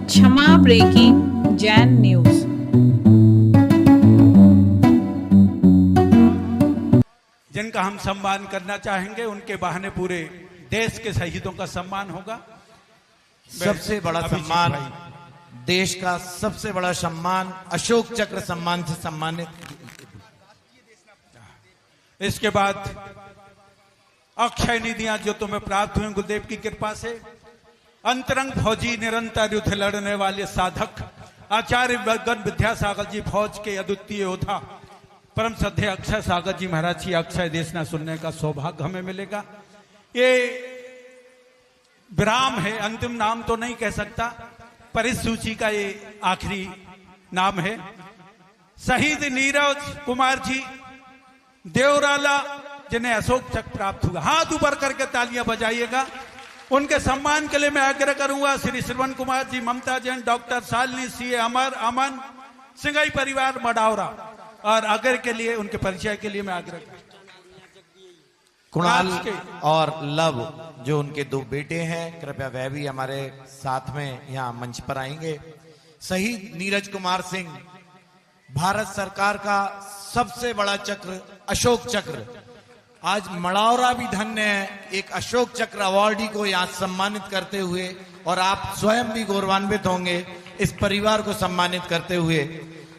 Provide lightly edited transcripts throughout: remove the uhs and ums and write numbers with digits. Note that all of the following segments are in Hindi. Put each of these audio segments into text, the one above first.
क्षमा ब्रेकिंग जैन न्यूज। जिनका हम सम्मान करना चाहेंगे, उनके बहाने पूरे देश के शहीदों का सम्मान होगा। सबसे बड़ा सम्मान, देश का सबसे बड़ा सम्मान, अशोक चक्र सम्मान से सम्मानित। इसके बाद अक्षय निधियां जो तुम्हें प्राप्त हुई गुरुदेव की कृपा से, अंतरंग फौजी, निरंतर युद्ध लड़ने वाले साधक आचार्य गण विद्यासागर जी, फौज के अद्वितीय योद्धा, परम श्रद्धेय अक्षय सागर जी महाराज की अक्षय देशना सुनने का सौभाग्य हमें मिलेगा। ये विराम है, अंतिम नाम तो नहीं कह सकता, पर इस सूची का ये आखिरी नाम है। शहीद नीरज कुमार जी देवराला, जिन्हें अशोक चक्र प्राप्त हुआ, हाथ ऊपर करके तालियां बजाइएगा। उनके सम्मान के लिए मैं आग्रह करूंगा श्री श्रवण कुमार जी, ममता जैन, डॉक्टर शालिनी सी, अमर, अमन, सिंगाई परिवार मडावरा, और अगर के लिए उनके परिचय के लिए मैं आग्रह करूंगा कुणाल और लव, जो उनके दो बेटे हैं, कृपया वह भी हमारे साथ में यहाँ मंच पर आएंगे। शहीद नीरज कुमार सिंह, भारत सरकार का सबसे बड़ा चक्र अशोक चक्र। आज मडावरा भी धन्य है एक अशोक चक्र अवार्डी को यहाँ सम्मानित करते हुए, और आप स्वयं भी गौरवान्वित होंगे इस परिवार को सम्मानित करते हुए।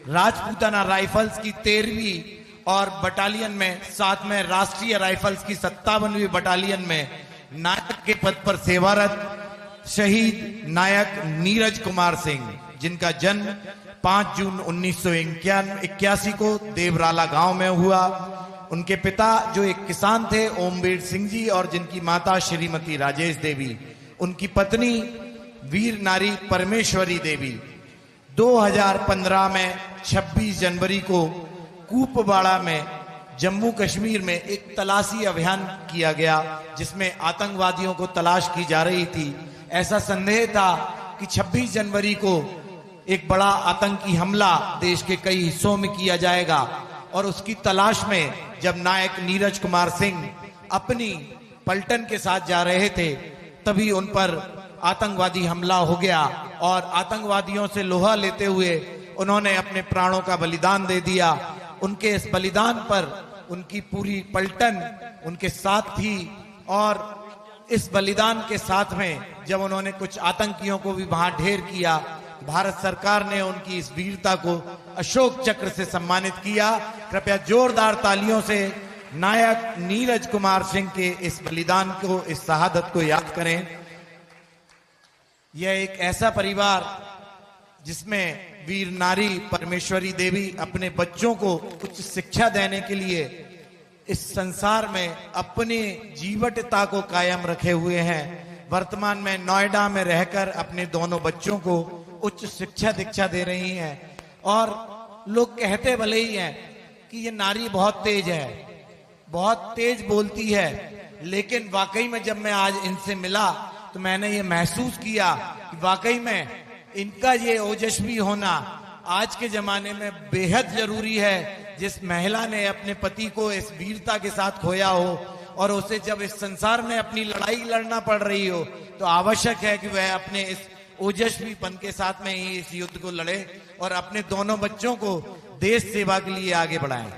राजपूताना राइफल्स की 13वीं और बटालियन में, साथ में राष्ट्रीय राइफल्स की 57वीं बटालियन में नायक के पद पर सेवारत शहीद नायक नीरज कुमार सिंह, जिनका जन्म 5 जून 1981 को देवराला गांव में हुआ। उनके पिता जो एक किसान थे, ओमवीर सिंह जी, और जिनकी माता श्रीमती राजेश देवी, उनकी पत्नी वीर नारी परमेश्वरी देवी। 2015 में 26 जनवरी को कूपवाड़ा में जम्मू कश्मीर में एक तलाशी अभियान किया गया, जिसमें आतंकवादियों को तलाश की जा रही थी। ऐसा संदेह था कि 26 जनवरी को एक बड़ा आतंकी हमला देश के कई हिस्सों में किया जाएगा, और उसकी तलाश में जब नायक नीरज कुमार सिंह अपनी पलटन के साथ जा रहे थे, तभी उन पर आतंकवादी हमला हो गया, और आतंकवादियों से लोहा लेते हुए उन्होंने अपने प्राणों का बलिदान दे दिया। उनके इस बलिदान पर उनकी पूरी पलटन उनके साथ थी, और इस बलिदान के साथ में जब उन्होंने कुछ आतंकियों को भी वहां ढेर किया, भारत सरकार ने उनकी इस वीरता को अशोक चक्र से सम्मानित किया। कृपया जोरदार तालियों से नायक नीरज कुमार सिंह के इस बलिदान को, इस शहादत को याद करें। यह एक ऐसा परिवार जिसमें वीर नारी परमेश्वरी देवी अपने बच्चों को उच्च शिक्षा देने के लिए इस संसार में अपनी जीवटता को कायम रखे हुए हैं। वर्तमान में नोएडा में रहकर अपने दोनों बच्चों को उच्च शिक्षा दीक्षा दे रही हैं। और लोग कहते भले ही हैं कि ये नारी बहुत तेज है, बहुत तेज बोलती है, लेकिन वाकई में जब मैं आज इनसे मिला तो मैंने ये महसूस किया कि वाकई में इनका ये ओजस्वी होना आज के जमाने में बेहद जरूरी है। जिस महिला ने अपने पति को इस वीरता के साथ खोया हो, और उसे जब इस संसार में अपनी लड़ाई लड़ना पड़ रही हो, तो आवश्यक है कि वह अपने इस ओजस्वीपन के साथ में ही इस युद्ध को लड़े और अपने दोनों बच्चों को देश सेवा के लिए आगे बढ़ाएं।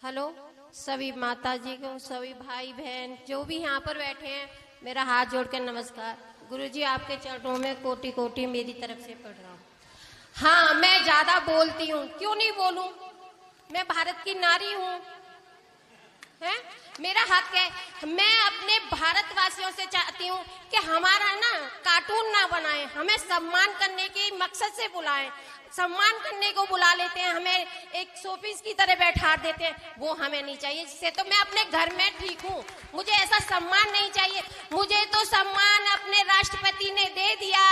हेलो सभी माता जी को, सभी भाई बहन जो भी यहाँ पर बैठे हैं, मेरा हाथ जोड़कर नमस्कार। गुरुजी आपके चरणों में कोटि कोटि मेरी तरफ से पढ़ रहा हूँ। हाँ, मैं ज्यादा बोलती हूँ, क्यों नहीं बोलूं? मैं भारत की नारी हूँ, है मेरा हक है। मैं अपने भारतवासियों से चाहती हूँ कि हमारा ना कार्टून ना बनाएं, हमें सम्मान करने के मकसद से बुलाएं। सम्मान करने को बुला लेते हैं, हमें एक शोपीस की तरह बैठा देते हैं, वो हमें नहीं चाहिए। जिससे तो मैं अपने घर में ठीक हूँ, मुझे ऐसा सम्मान नहीं चाहिए। मुझे तो सम्मान अपने राष्ट्रपति ने दे दिया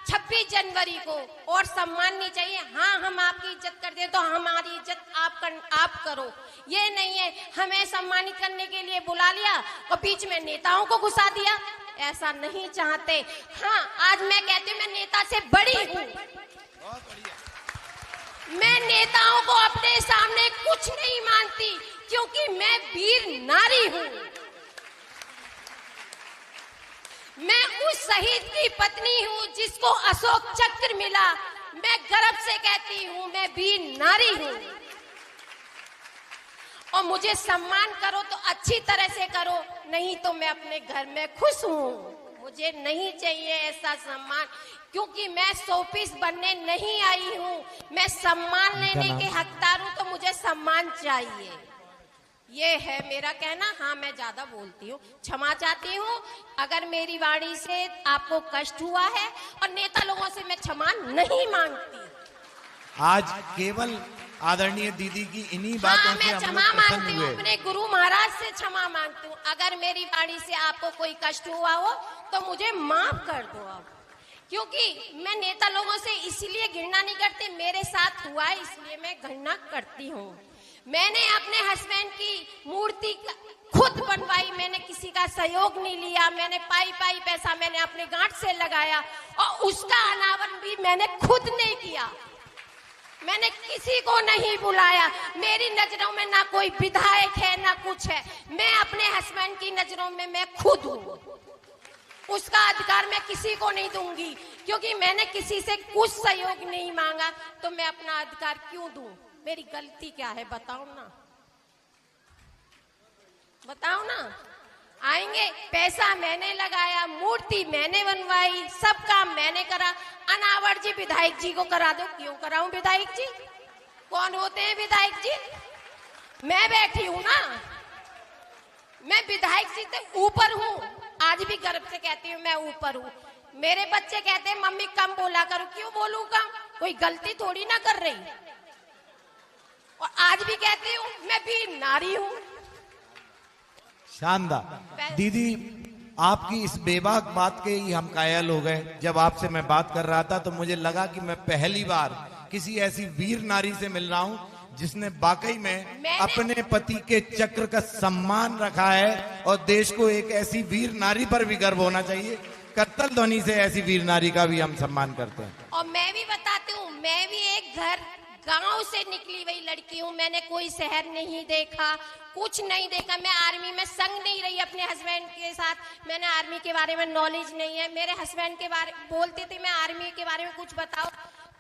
26 जनवरी को, और सम्मान नहीं चाहिए। हाँ, हम आपकी इज्जत करते हैं तो हमारी इज्जत आप करो। ये नहीं है हमें सम्मानित करने के लिए बुला लिया और बीच में नेताओं को घुसा दिया, ऐसा नहीं चाहते। हाँ, आज मैं कहती हूँ मैं नेता से बड़ी हूँ, मैं नेताओं को अपने सामने कुछ नहीं मानती, क्योंकि मैं वीर नारी हूँ। मैं उस शहीद की पत्नी हूँ जिसको अशोक चक्र मिला। मैं गर्व से कहती हूँ मैं वीर नारी हूँ। और मुझे सम्मान करो तो अच्छी तरह से करो, नहीं तो मैं अपने घर में खुश हूँ। मुझे नहीं चाहिए ऐसा सम्मान, क्योंकि मैं शोपीस बनने नहीं आई हूँ। मैं सम्मान लेने के हकदार हूँ, तो मुझे सम्मान चाहिए। ये है मेरा कहना। हाँ, मैं ज्यादा बोलती हूँ, क्षमा चाहती हूँ अगर मेरी वाणी से आपको कष्ट हुआ है, और नेता लोगों से मैं क्षमा नहीं मांगती। आज केवल आदरणीय दीदी की इन्हीं बातों हाँ, से मैं हम क्षमा लोग मांगती प्रसन्न हूँ, हुए। अपने गुरु महाराज से क्षमा मांगती हूँ। अगर मेरी वाणी से आपको कोई कष्ट हुआ हो तो मुझे माफ कर दो अब, क्योंकि मैं नेता लोगों से इसलिए घृणा नहीं करती, मेरे साथ हुआ है इसलिए मैं घृणा करती हूँ। मैंने अपने हस्बैंड की मूर्ति खुद बनवाई, मैंने किसी का सहयोग नहीं लिया। मैंने पाई पैसा मैंने अपने गांठ से लगाया, और उसका अनावरण भी मैंने खुद नहीं किया। मैंने किसी को नहीं बुलाया। मेरी नजरों में ना कोई विधायक है ना कुछ है। मैं अपने हस्बैंड की नजरों में मैं खुद हूँ। उसका अधिकार मैं किसी को नहीं दूंगी, क्योंकि मैंने किसी से कुछ सहयोग नहीं मांगा, तो मैं अपना अधिकार क्यों दूं? मेरी गलती क्या है बताओ ना, बताओ ना। आएंगे, पैसा मैंने लगाया, मूर्ति मैंने बनवाई, सब काम मैंने करा। अनावर जी विधायक जी को करा दो। क्यों कराऊं विधायक जी? कौन होते हैं विधायक जी? मैं बैठी हूं ना, मैं विधायक जी से ऊपर हूँ। आज भी गर्व से कहती हूँ मैं ऊपर हूँ। मेरे बच्चे कहते हैं मम्मी कम बोला करो। क्यों बोलूं कम? कोई गलती थोड़ी ना कर रही। और आज भी कहती हूँ मैं भी नारी हूँ। शानदार दीदी, आपकी इस बेबाक बात के ही हम कायल हो गए। जब आपसे मैं बात कर रहा था तो मुझे लगा कि मैं पहली बार किसी ऐसी वीर नारी से मिल रहा हूं जिसने वाकई में अपने पति के चक्र का सम्मान रखा है, और देश को एक ऐसी वीर नारी पर भी गर्व होना चाहिए। करतल ध्वनि से ऐसी वीर नारी का भी हम सम्मान करते हैं। और मैं भी बताती हूँ, मैं भी एक गांव से निकली हुई लड़की हूँ। मैंने कोई शहर नहीं देखा, कुछ नहीं देखा। मैं आर्मी में संग नहीं रही अपने हस्बैंड के साथ। मैंने आर्मी के बारे में नॉलेज नहीं है। मेरे हस्बैंड के बारे बोलते थे मैं आर्मी के बारे में कुछ बताओ,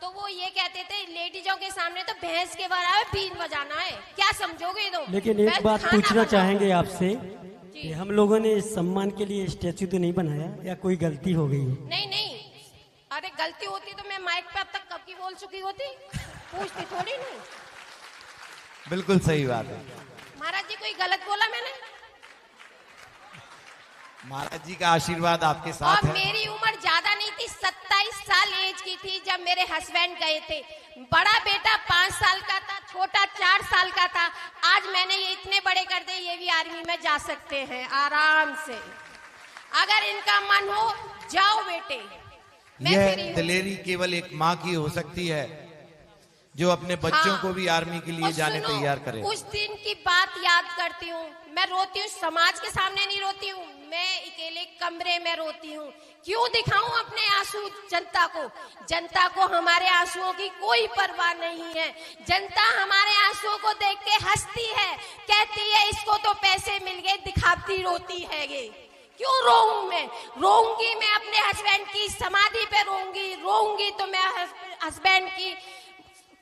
तो वो ये कहते थे लेडीजों के सामने तो भैंस के बराबर बीन बजाना है। क्या समझोगे तुम? लेकिन एक बात पूछना चाहेंगे आपसे कि हम लोगों ने इस सम्मान के लिए स्टैचू तो नहीं बनाया, या कोई गलती हो गई है? नहीं, अरे गलती होती तो मैं माइक पे अब तक कब की बोल चुकी होती, पूछती थोड़ी नहीं। बिल्कुल सही बात है महाराज जी, कोई गलत बोला मैंने? महाराज जी का आशीर्वाद आपके साथ और है। मेरी उम्र ज्यादा नहीं थी, 27 साल एज की थी जब मेरे हस्बैंड गए थे। बड़ा बेटा 5 साल का था, छोटा 4 साल का था। आज मैंने ये इतने बड़े कर दिए, ये भी आर्मी में जा सकते हैं आराम से। अगर इनका मन हो जाओ बेटे। यह दिलेरी केवल एक माँ की हो सकती है जो अपने बच्चों को भी आर्मी के लिए जाने तैयार करे। उस दिन की बात याद करती हूँ, मैं रोती हूँ। समाज के सामने नहीं रोती हूँ, मैं अकेले कमरे में रोती हूँ। क्यों दिखाऊं अपने आंसू जनता को? जनता को हमारे आंसुओं की कोई परवाह नहीं है। जनता हमारे आंसुओं को देख के हंसती है, कहती है इसको तो पैसे मिल गए, दिखाती रोती है। ये क्यों रोऊं मैं? रोऊंगी मैं अपने हस्बैंड की समाधि पे रोऊंगी तो मैं हस्बैंड की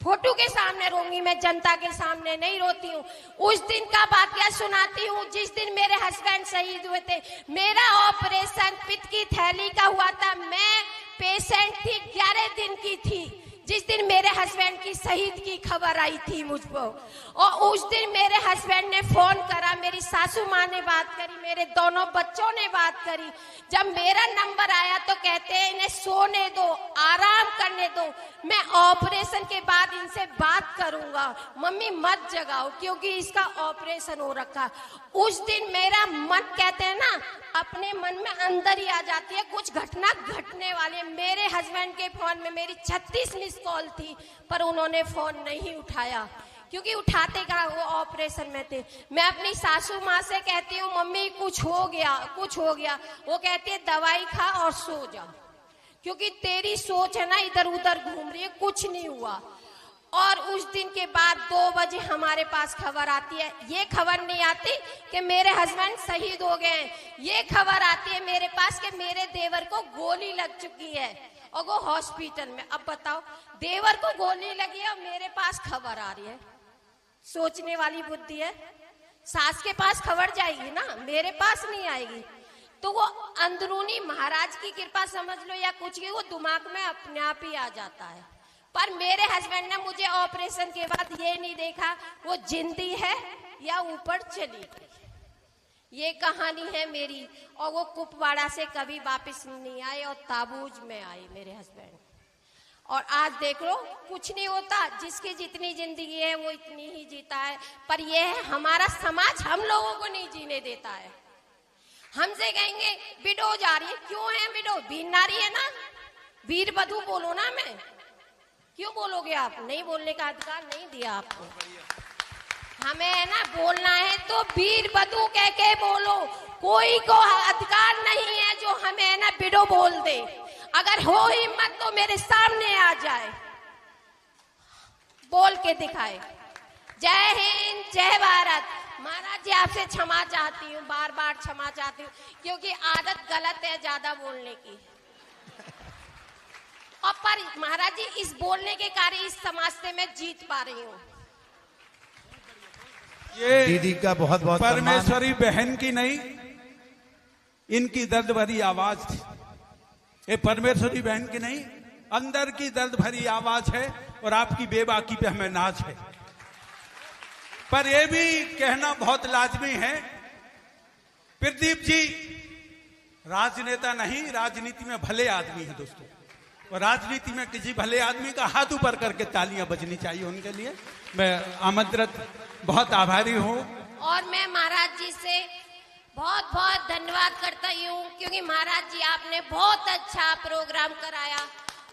फोटो के सामने रोऊंगी, मैं जनता के सामने नहीं रोती हूँ। उस दिन का वाकया सुनाती हूँ जिस दिन मेरे हस्बैंड शहीद हुए थे। मेरा ऑपरेशन पित्त की थैली का हुआ था। मैं पेशेंट थी, 11 दिन की थी जिस दिन मेरे हस्बैंड की शहीद की खबर आई थी मुझको। और उस दिन मेरे हस्बैंड ने फोन करा, मेरी सासू माँ ने बात करी, मेरे दोनों बच्चों ने बात करी। जब मेरा नंबर आया तो कहते हैं इन्हें सोने दो, आराम करने दो, मैं ऑपरेशन के बाद इनसे बात करूंगा, मम्मी मत जगाओ क्योंकि इसका ऑपरेशन हो रखा। उस दिन मेरा मन, कहते हैं ना अपने मन में अंदर ही आ जाती है कुछ घटना घटने वाली है। मेरे हस्बैंड के फोन में मेरी 36 मिस कॉल थी, पर उन्होंने फोन नहीं उठाया क्योंकि उठाते कहा, वो ऑपरेशन में थे। मैं अपनी सासू माँ से कहती हूँ मम्मी कुछ हो गया। वो कहती है दवाई खा और सो जा, क्योंकि तेरी सोच है ना इधर उधर घूम रही है, कुछ नहीं हुआ। और उस दिन के बाद 2 बजे हमारे पास खबर आती है, ये खबर नहीं आती कि मेरे हस्बैंड शहीद हो गए हैं, ये खबर आती है मेरे पास कि मेरे देवर को गोली लग चुकी है और वो हॉस्पिटल में। अब बताओ, देवर को गोली लगी है और मेरे पास खबर आ रही है। सोचने वाली बुद्धि है। सास के पास खबर जाएगी ना, मेरे पास नहीं आएगी। तो वो अंदरूनी महाराज की कृपा समझ लो या कुछ की, वो दिमाग में अपने आप ही आ जाता है। पर मेरे हस्बैंड ने मुझे ऑपरेशन के बाद ये नहीं देखा वो जिंदी है या ऊपर चली गई। ये कहानी है मेरी। और वो कुपवाड़ा से कभी वापस नहीं आए और ताबूज में आए मेरे हस्बैंड। और आज देख लो, कुछ नहीं होता, जिसकी जितनी जिंदगी है वो इतनी ही जीता है। पर ये है, हमारा समाज हम लोगों को नहीं जीने देता है। हमसे कहेंगे विडो जा रही है, क्यों है विडो? वीर नारी है ना, वीर वधू बोलो ना। मैं क्यों बोलोगे आप? नहीं बोलने का अधिकार नहीं दिया आपको। हमें है ना बोलना है तो वीर वधू कह के बोलो। कोई को अधिकार नहीं है जो हमें है ना विडो बोल दे। अगर हो हिम्मत तो मेरे सामने आ जाए, बोल के दिखाए। जय हिंद, जय भारत। महाराज जी आपसे क्षमा चाहती हूँ, बार बार क्षमा चाहती हूँ, क्योंकि आदत गलत है ज्यादा बोलने की। और पर महाराज जी इस बोलने के कारण इस समाज से मैं जीत पा रही हूँ। ये दीदी का बहुत बहुत परमेश्वरी बहन की नहीं, इनकी दर्द भरी आवाज थी। ये परमेश्वरी बहन की नहीं, अंदर की दर्द भरी आवाज है। और आपकी बेबाकी पे हमें नाज है। पर यह भी कहना बहुत लाजमी है, प्रदीप जी राजनेता नहीं, राजनीति में भले आदमी है दोस्तों। और राजनीति में किसी भले आदमी का हाथ ऊपर करके तालियां बजनी चाहिए उनके लिए। मैं आमंत्रित बहुत आभारी हूँ। और मैं महाराज जी से बहुत बहुत धन्यवाद करता हूँ, क्योंकि महाराज जी आपने बहुत अच्छा प्रोग्राम कराया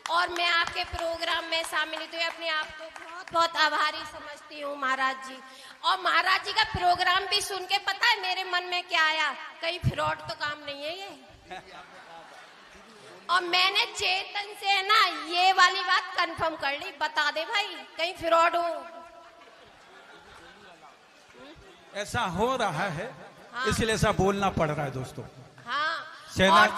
और मैं आपके प्रोग्राम में शामिल हुई। अपने आप को बहुत बहुत आभारी समझती हूँ महाराज जी। और महाराज जी का प्रोग्राम भी सुन के पता है मेरे मन में क्या आया? कहीं फ्रॉड तो काम नहीं है ये। और मैंने चेतन से है ना ये वाली बात कंफर्म कर ली, बता दे भाई कहीं फ्रॉड हो। ऐसा हो रहा है। हाँ। इसलिए ऐसा बोलना पड़ रहा है दोस्तों। हाँ। और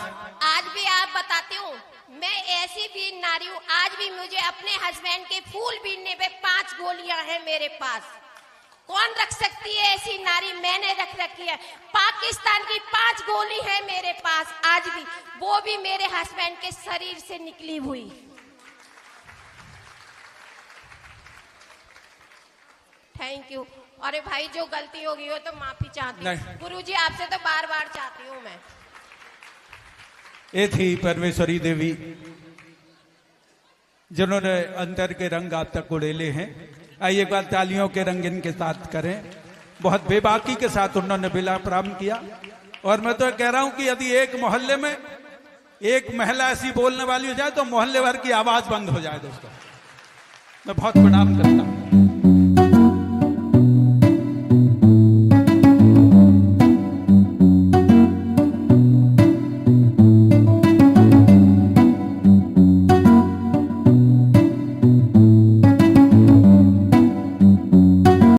आज भी आप बताते हो, मैं ऐसी वीर नारी हूँ। आज भी मुझे अपने हस्बैंड के फूल बीनने पे 5 गोलियां हैं मेरे पास। कौन रख सकती है ऐसी नारी? मैंने रख रखी है। पाकिस्तान की 5 गोली है मेरे पास आज भी, वो भी मेरे हस्बैंड के शरीर से निकली हुई। Thank you. अरे भाई जो गलती होगी हो तो माफी चाहती हूँ गुरुजी, आपसे तो बार बार चाहती हूँ मैं। ये थी परमेश्वरी देवी जिन्होंने अंतर के रंग आप तक उड़ेले हैं। आइए एक बार तालियों के रंग इनके साथ करें। बहुत बेबाकी के साथ उन्होंने बिला प्रारंभ किया। और मैं तो कह रहा हूं कि यदि एक मोहल्ले में एक महिला ऐसी बोलने वाली हो जाए तो मोहल्ले भर की आवाज बंद हो जाए दोस्तों। मैं बहुत प्रणाम करता हूं।